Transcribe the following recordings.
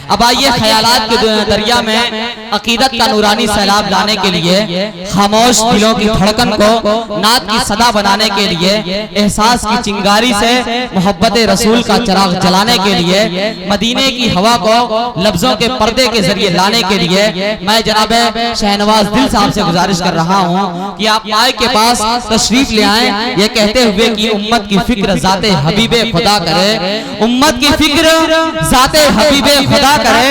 अब आइए ख्यालात के दरिया में अकीदत का नूरानी सैलाब लाने के लिए, खामोश दिलों की धड़कन को नात की सदा बनाने के लिए, एहसास की चिंगारी से मोहब्बत रसूल का चिराग जलाने के लिए, मदीने की हवा को लफ्जों के पर्दे के जरिए लाने के लिए मैं जनाब शहनवाज दिल साहब से गुजारिश कर रहा हूँ कि आप माए के पास तशरीफ ले आए, ये कहते हुए कि उम्मत की फिक्र ज़ाते हबीबे खुदा करे, उम्मत की फिक्र ज़ाते हबीबे खुदा करे,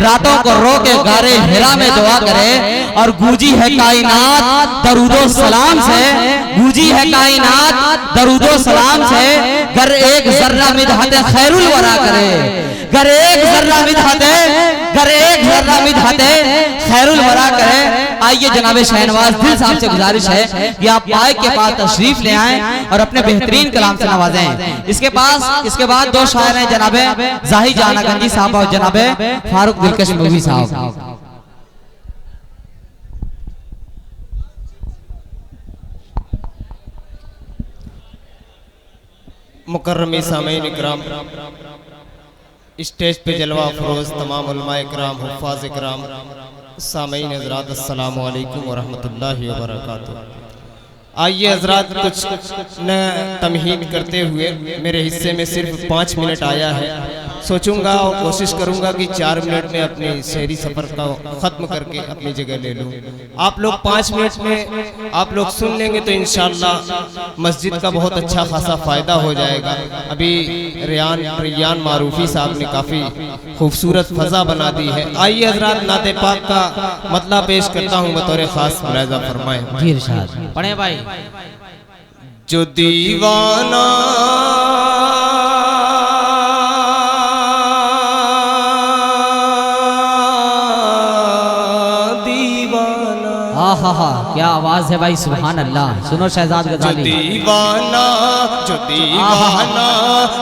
रातों को रो के गारे हिरा में दुआ करे, और गूंजी है कायनात दरूदो सलाम से, गूंजी है कायनात दरूदो सलाम से, गर एक जर्रा मिदहत खैरुल वरा करे, गर एक जर्रा मिदहत, गर एक जर्रा मिदहत खैरुल वरा करे। आइए जनाब शहनवाज दिल साहब से गुजारिश है कि आप माइक के पास तशरीफ ले आएं और अपने बेहतरीन कलाम से नवाजें। इसके बाद दो शायर हैं जनाब जाहिद जानागंजी साहब और जनाब फारूक दिलकश मूवी साहब। मुकर्रमी सामीन इकराम, स्टेज पे जलवा फरोज तमाम उलमाए इकराम, हुफ्फाज़ इकराम, सामीन हज़रात, अस्सलामु अलैकुम व रहमतुल्लाहि व बरकातुहू। आइए हज़रात, कुछ न तमहीद करते हुए मेरे हिस्से में सिर्फ 5 मिनट आया है। सोचूंगा और कोशिश करूंगा कि 4 मिनट में अपने शहरी सफ़र का ख़त्म करके अपनी जगह ले लूं। आप लोग 5 मिनट में आप लोग सुन लेंगे तो इंशाअल्लाह मस्जिद का बहुत अच्छा खासा फ़ायदा हो जाएगा। अभी रियान मारूफी साहब ने काफ़ी खूबसूरत फ़ज़ा बना दी है। आइए हज़रात, नाते पाक का मतलब पेश करता हूँ बतौर ख़ास, मुलाहिज़ा फरमाएं। पढ़े भाई। जो दीवाना क्या आवाज है भाई, सुभान अल्लाह। सुनो शहजाद गजाली। जो दीवाना जो दीवाना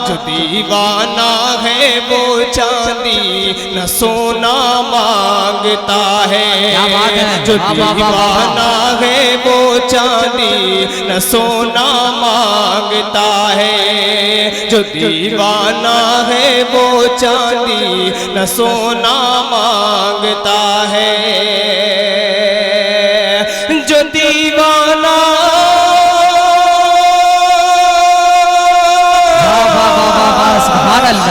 जो दीवाना है वो चांदी न सोना मांगता है। जो दीवाना है वो चांदी न सोना मांगता है। जो दीवाना है वो चांदी न सोना मांगता है। जो दीवाना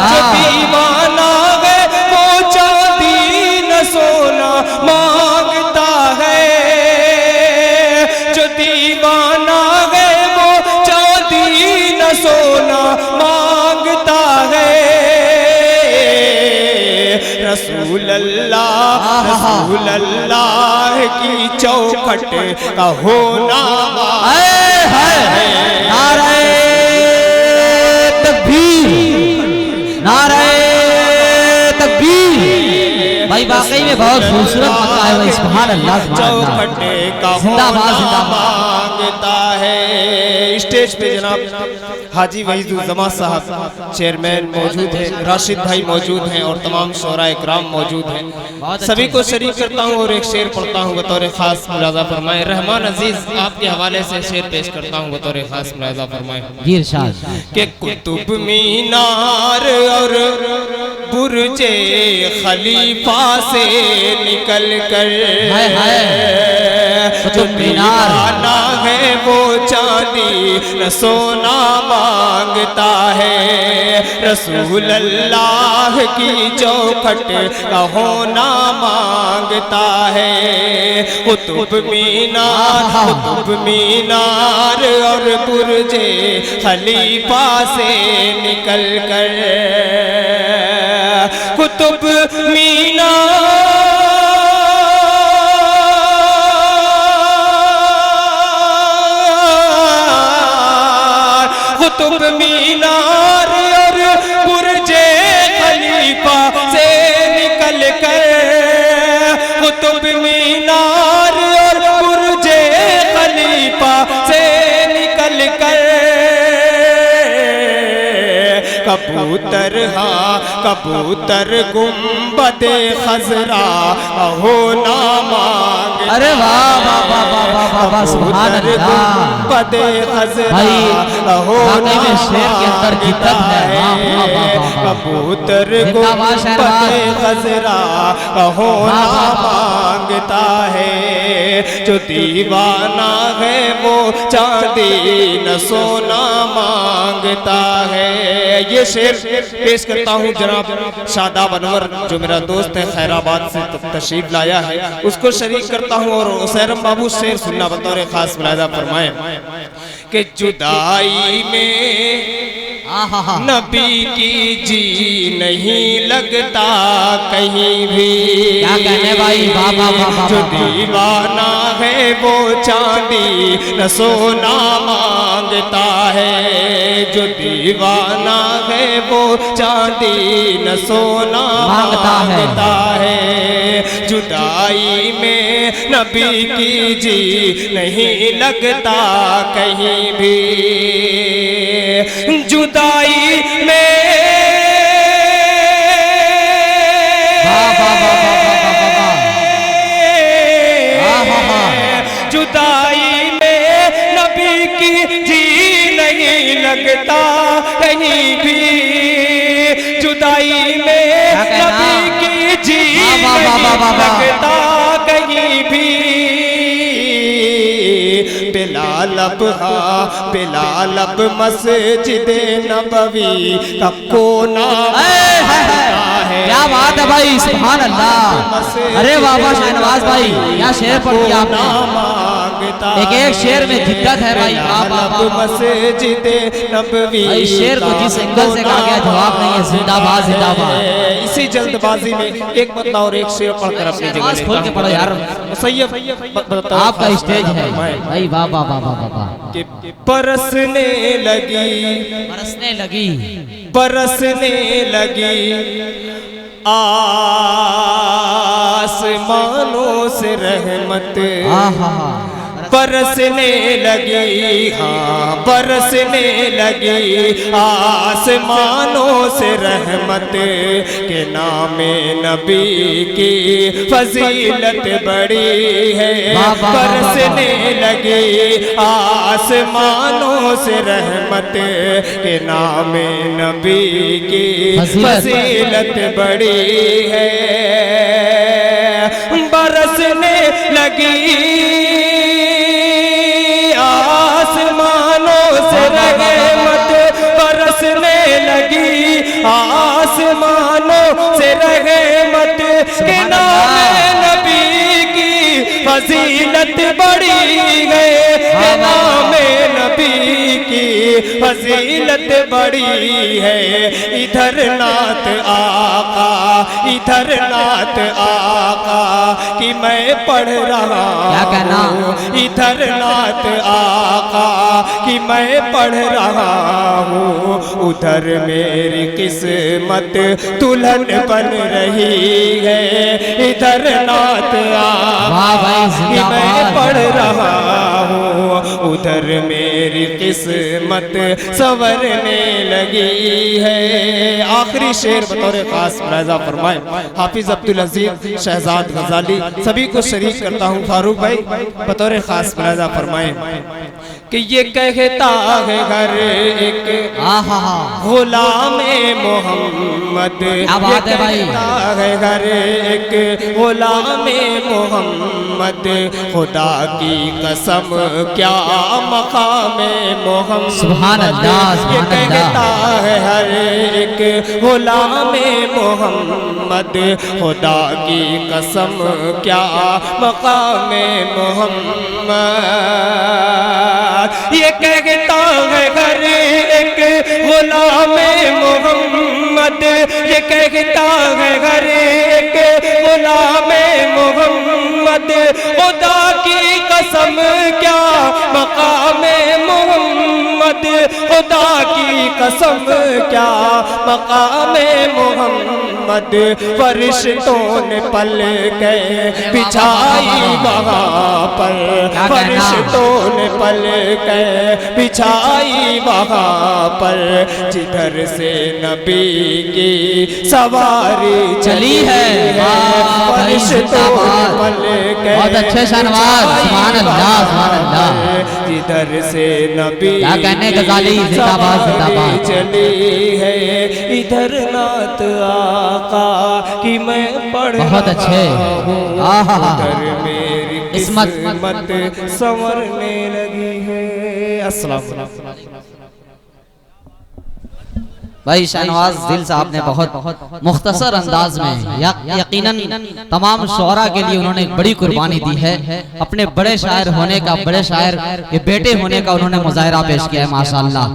जो दीवाना है वो चांदी न सोना मांगता है। जो दीवाना है वो चांदी न सोना मांगता है। रसूल अल्लाह की चौखट का होना है। नारे तकबीर, नारे तकबीर। भाई वाकई में बहुत खूबसूरत मक्का है भाई, सुभान अल्लाह। चौखट का होना मांगता है। स्टेज पे जनाब हाजी वहीदुज़्ज़मा साहब चेयरमैन मौजूद हैं, राशिद भाई मौजूद हैं और तमाम शोरा इकराम मौजूद हैं। सभी को शरीक करता हूँ और एक शेर पढ़ता हूँ बतौर खास, मुलाज़ा फरमाएं। रहमान अजीज आपके हवाले से शेर पेश करता हूँ बतौर खास, मुलाज़ा फरमाएं। कि कुतुब मीनार और बुर्जे खलीफा से निकल कर कुतुब मीनार है वो चांदी न सोना मांगता है। रसूल अल्लाह की चौखट का होना मांगता है। कुतुब मीनार और बुर्जे खलीफा से निकल कर कुतुब मीनार कुतुब मीनार और बुर्जे खलीफा से निकल कर कुतुब मीनार और बुर्जे खलीफा से निकल कर कबूतर कबूतर गुंबदे खजरा हो ना मांगता। अरे वाह वाह वाह वाह वाह वाह वाह, सुभान अल्लाह। गुंबदे खजरा भाई हो ना वाकई में शेर के अंदर जिद्दत है। वाह वाह वाह वाह वाह। कबूतर जिंदाबाद गुंबदे शहरवाद। खजरा हो ना मांगता है। जो दीवाना है वो चांदी न सोना मांगता है। ये शेर पेश करता हूँ जनाब शादाब अनवर जो मेरा दोस्त है खैराबाद से तशरीफ लाया है, उसको शरीक करता हूँ। और उसैरम बाबू शेर सुनना बतौर खास मुलाहिजा फरमाए कि जुदाई में नबी की जी नहीं लगता कहीं भी। क्या कहने भाई, वाह वाह वाह वाह। जो दीवाना है वो चांदी न सोना मांगता है। जो दीवाना है वो चांदी न सोना मांगता है। जुदाई में नबी की जी नहीं लगता कहीं भी। जुदाई में जुदाई में नबी की जी नहीं लगता कहीं भी। जुदाई में नबी की जी नहीं लगता कहीं भी। बिलाल अब मस्जिद नबवी का कोना है। क्या बात है भाई, सुभान अल्लाह। अरे बाबा शहनवाज भाई क्या शेर पढ़ दिया आपने। एक एक शेर में जिद्दत है भाई। मस्जिद नबवी भाई शेर को जिस एंगल से कहा गया जवाब नहीं है। जिंदाबाद जिंदाबाद। इसी जल्दबाजी में एक बदला और एक शेर पढ़कर अपनी जगह खोल के पढ़ो यार, सैयद आपका स्टेज है भाई। वाह वाह वाह वाह वाह। बरसने लगी बरसने लगी बरसने लगी आसमानों से रहमत। बरसने लगी हाँ बरसने लगी आसमानों से रहमत के नामे नबी की फजीलत बड़ी है। बरसने लगी आसमानों से रहमत के नामे नबी की फजीलत बड़ी है। बरसने लगी रहमत बरसने लगी आसमानों से रहमत के नामे नबी की फजीलत बड़ी है। के नामे नबी की फजीलत बड़ी है। इधर नात आका इधर नात आका कि मैं पढ़ रहा हूँ। इधर नात आका कि मैं पढ़ रहा हूँ। उधर मेरी किस्मत दुल्हन बन रही है। इधर नात आका कि मैं पढ़ रहा हूँ। उधर मेरी किस्मत संवरने लगी है। आखिरी शेर बतौर खास मुलाहिजा फरमाए हाफिज अब्दुल अजीज शहजाद गजाली सभी को शरीक करता हूँ। फारूक भाई बतौर खास मुलाहिजा फरमाए कि ये कहता है हर एक गुलाम मोहम्मद। ये कहता है हर एक गुलाम मोहम्मद। खुदा की कसम क्या मकाम मोहम्मद। सुभान अल्लाह। ये कहता है हर एक गुलाम मोहम्मद। खुदा की कसम क्या मकाम मोहम्मद। ये कहता है हर एक गुलाम मोहम्मद। ये कहता है हर एक गुलाम मोहम्मद। खुदा की कसम क्या मकाम मोहम्मद। मोहम्मद, खुदा की कसम क्या मकामे मोहम्मद, फरिश्तों ने पल के बिछाई वहाँ पर, फरिश्तों ने पल के बिछाई वहाँ पर, जिधर से नबी की सवारी चली है, फरिश्तों ने पल के बहुत अच्छे शानवाज, सुभान अल्लाह, सुभान अल्लाह। जिधर से नबी क्या कहने गजाली, जिंदाबाद जिंदाबाद चली है, इधर नात आका कि मैं पढ़ बहुत अच्छे, उधर मेरी किस्मत संवरने लगी है। अस्सलाम वालेकुम। भाई शाहनवाज दिल साहब ने बहुत मुख्तसर अंदाज में यकीनन तमाम शुअरा के लिए उन्होंने एक बड़ी कुर्बानी दी है। अपने बड़े शायर होने का, बड़े शायर के बेटे होने का उन्होंने मुजाहिरा पेश किया है, माशाअल्लाह।